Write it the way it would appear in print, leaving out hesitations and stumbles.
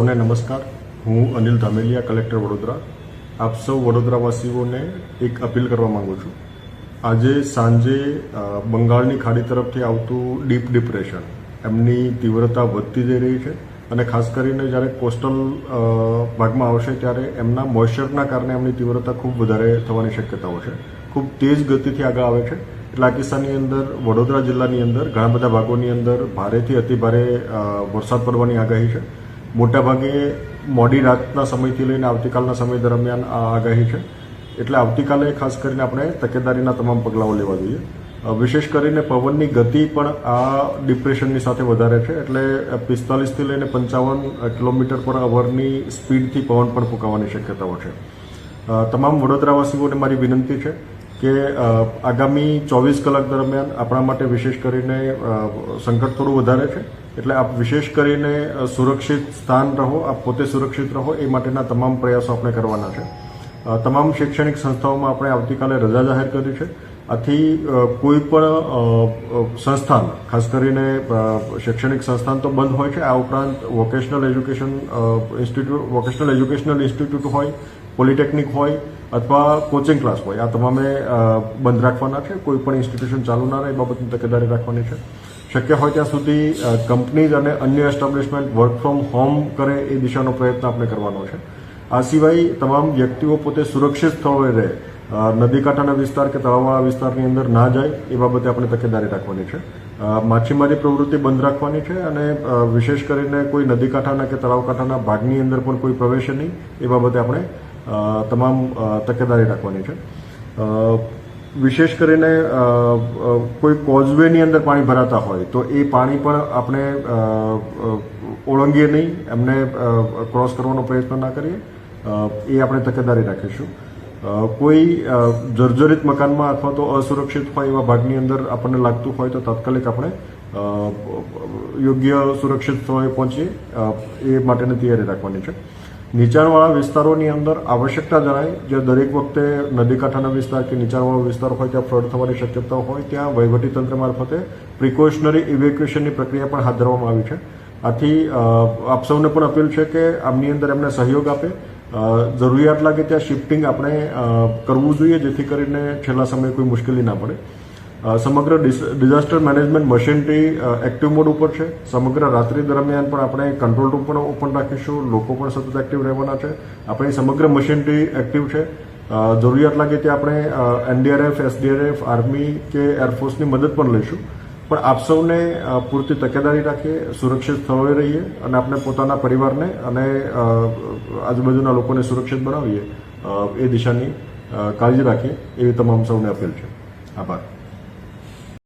સૌને નમસ્કાર। હું અનિલ ધામેલિયા, કલેક્ટર વડોદરા। આપ સૌ વડોદરાવાસીઓને એક અપીલ કરવા માંગુ છું। આજે સાંજે બંગાળની ખાડી તરફથી આવતું ડીપ ડિપ્રેશન એમની તીવ્રતા વધતી જઈ રહી છે અને ખાસ કરીને જ્યારે કોસ્ટલ ભાગમાં આવશે ત્યારે એમના મોઇશ્ચરના કારણે એમની તીવ્રતા ખૂબ વધારે થવાની શક્યતાઓ છે। ખૂબ તેજ ગતિથી આગળ આવે છે એટલે આ કિસ્સાની અંદર વડોદરા જિલ્લાની અંદર ઘણા બધા ભાગોની અંદર ભારેથી અતિભારે વરસાદ પડવાની આગાહી છે। મોટાભાગે મોડી રાતના સમયથી લઈને આવતીકાલના સમય દરમિયાન આ આગાહી છે એટલે આવતીકાલે ખાસ કરીને આપણે તકેદારીના તમામ પગલાઓ લેવા જોઈએ। વિશેષ કરીને પવનની ગતિ પણ આ ડિપ્રેશનની સાથે વધારે છે એટલે 45થી લઈને 55 કિલોમીટર પર અવરની સ્પીડથી પવન પણ ફૂંકાવાની શક્યતાઓ છે। તમામ વડોદરાવાસીઓને મારી વિનંતી છે કે આગામી 24 કલાક દરમિયાન આપણા માટે વિશેષ કરીને સંકટ થોડું વધારે છે એટલે આપ વિશેષ કરીને સુરક્ષિત સ્થાન રહો, આપ પોતે સુરક્ષિત રહો એ માટેના તમામ પ્રયાસો આપણે કરવાના છે। તમામ શૈક્ષણિક સંસ્થાઓમાં આપણે આવતીકાલે રજા જાહેર કરી છે। આથી કોઈ પણ સંસ્થાન, ખાસ કરીને શૈક્ષણિક સંસ્થાન તો બંધ હોય છે, આ ઉપરાંત વોકેશનલ એજ્યુકેશનલ ઇન્સ્ટિટ્યૂટ હોય, પોલિટેકનિક હોય અથવા કોચિંગ ક્લાસ હોય, આ તમામે બંધ રાખવાના છે। કોઈ પણ ઇન્સ્ટિટ્યુશન ચાલુ ના રહે એ બાબતની તકેદારી રાખવાની છે। શક્ય હોય ત્યાં સુધી કંપનીઝ અને અન્ય એસ્ટાબ્લિશમેન્ટ વર્ક ફ્રોમ હોમ કરે એ દિશાનો પ્રયત્ન આપણે કરવાનો છે। આ સિવાય તમામ વ્યક્તિઓ પોતે સુરક્ષિત સ્થળોએ રહે, નદી કાંઠાના વિસ્તાર કે તળાવવાળા વિસ્તારની અંદર ના જાય એ બાબતે આપણે તકેદારી રાખવાની છે। માછીમારી પ્રવૃત્તિ બંધ રાખવાની છે અને વિશેષ કરીને કોઈ નદી કાંઠાના કે તળાવ કાંઠાના ભાગની અંદર પણ કોઈ પ્રવેશે નહીં એ બાબતે આપણે તમામ તકેદારી રાખવાની છે। વિશેષ કરીને કોઈ કોઝવેની અંદર પાણી ભરાતા હોય તો એ પાણી પણ આપણે ઓળંગીએ નહીં, એમને ક્રોસ કરવાનો પ્રયત્ન ના કરીએ, એ આપણે તકેદારી રાખીશું। કોઈ જર્જરિત મકાનમાં અથવા તો અસુરક્ષિત હોય એવા ભાગની અંદર આપણને લાગતું હોય તો તાત્કાલિક આપણે યોગ્ય સુરક્ષિત સ્થળે પહોંચીએ એ માટેની તૈયારી રાખવાની છે। નીચાણવાળા વિસ્તારોની અંદર આવશ્યકતા જણાય, જે દરેક વખતે નદી કાંઠાના વિસ્તાર કે નીચાણવાળો વિસ્તાર હોય ત્યાં ફ્લડ થવાની શક્યતા હોય ત્યાં વહીવટીતંત્ર મારફતે પ્રિકોશનરી ઇવેક્યુએશનની પ્રક્રિયા પણ હાથ ધરવામાં આવી છે। આથી આપ સૌને પણ અપીલ છે કે આમની અંદર એમને સહયોગ આપે, જરૂરિયાત લાગે ત્યાં શિફ્ટિંગ આપણે કરવું જોઈએ જેથી કરીને છેલ્લા સમયે કોઈ મુશ્કેલી ના પડે। સમગ્ર disaster management machinery active mode ઉપર છે। સમગ્ર રાત્રિ દરમિયાન પણ આપણે કંટ્રોલ રૂમ પણ ઓપન રાખીશું, લોકો પણ સતત એક્ટિવ રહેવાના છે। આપણી સમગ્ર મશીનરી એક્ટિવ છે। જરૂરિયાત લાગે ત્યાં આપણે એનડીઆરએફ, એસડીઆરએફ, આર્મી કે એરફોર્સની મદદ પણ લઈશું। પણ આપ સૌને પૂરતી તકેદારી રાખીએ, સુરક્ષિત સ્થળોએ રહીએ અને આપણે પોતાના પરિવારને અને આજુબાજુના લોકોને સુરક્ષિત બનાવીએ એ દિશાની કાળજી રાખીએ એવી તમામ સૌને અપીલ છે। આભાર।